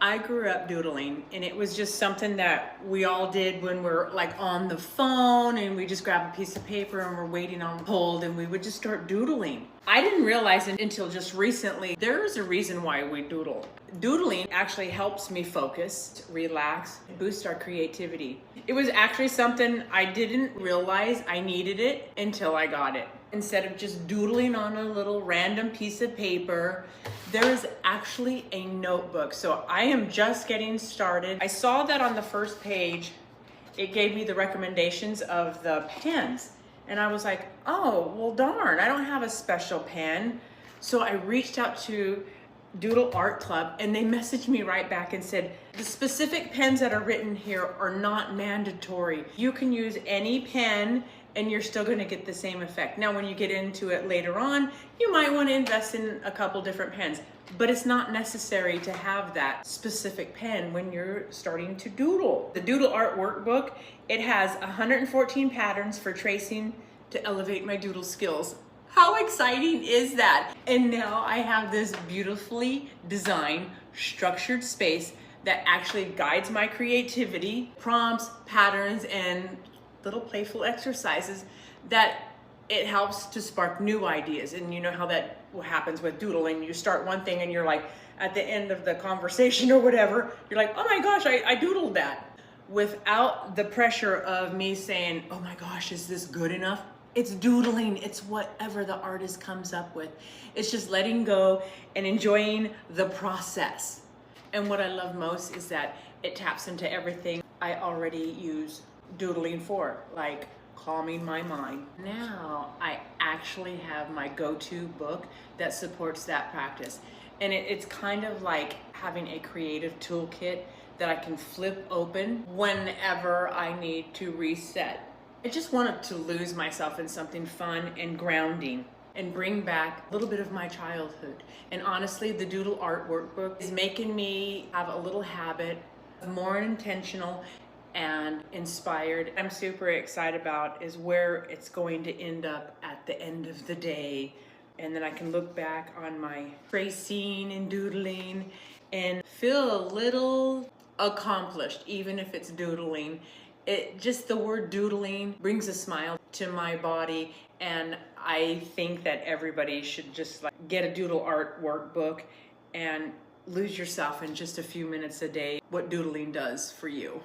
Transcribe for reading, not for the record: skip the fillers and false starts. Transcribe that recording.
I grew up doodling, and it was just something that we all did when we're like on the phone and we just grab a piece of paper and we're waiting on hold and we would just start doodling. I didn't realize it until just recently. There's a reason why we doodle. Doodling actually helps me focus, relax, boost our creativity. It was actually something I didn't realize I needed it until I got it. Instead of just doodling on a little random piece of paper, there is actually a notebook. So I am just getting started. I saw that on the first page, it gave me the recommendations of the pens. And I was like, oh, well darn, I don't have a special pen. So I reached out to Doodle Art Club and they messaged me right back and said, the specific pens that are written here are not mandatory. You can use any pen and you're still gonna get the same effect. Now, when you get into it later on, you might wanna invest in a couple different pens, but it's not necessary to have that specific pen when you're starting to doodle. The Doodle Art Workbook, it has 114 patterns for tracing to elevate my doodle skills. How exciting is that? And now I have this beautifully designed, structured space that actually guides my creativity, prompts, patterns, and little playful exercises that it helps to spark new ideas. And you know how that happens with doodling. You start one thing and you're like, at the end of the conversation or whatever, you're like, oh my gosh, I doodled that. Without the pressure of me saying, oh my gosh, is this good enough? It's doodling, it's whatever the artist comes up with. It's just letting go and enjoying the process. And what I love most is that it taps into everything I already use doodling for, like calming my mind. Now I actually have my go-to book that supports that practice. And it's kind of like having a creative toolkit that I can flip open whenever I need to reset. I just wanted to lose myself in something fun and grounding and bring back a little bit of my childhood. And honestly, the Doodle Art Workbook is making me have a little habit, more intentional and inspired. I'm super excited about is where it's going to end up at the end of the day. And then I can look back on my tracing and doodling and feel a little accomplished, even if it's doodling. Just the word doodling brings a smile to my body, and I think that everybody should just like get a Doodle Art Workbook and lose yourself in just a few minutes a day what doodling does for you.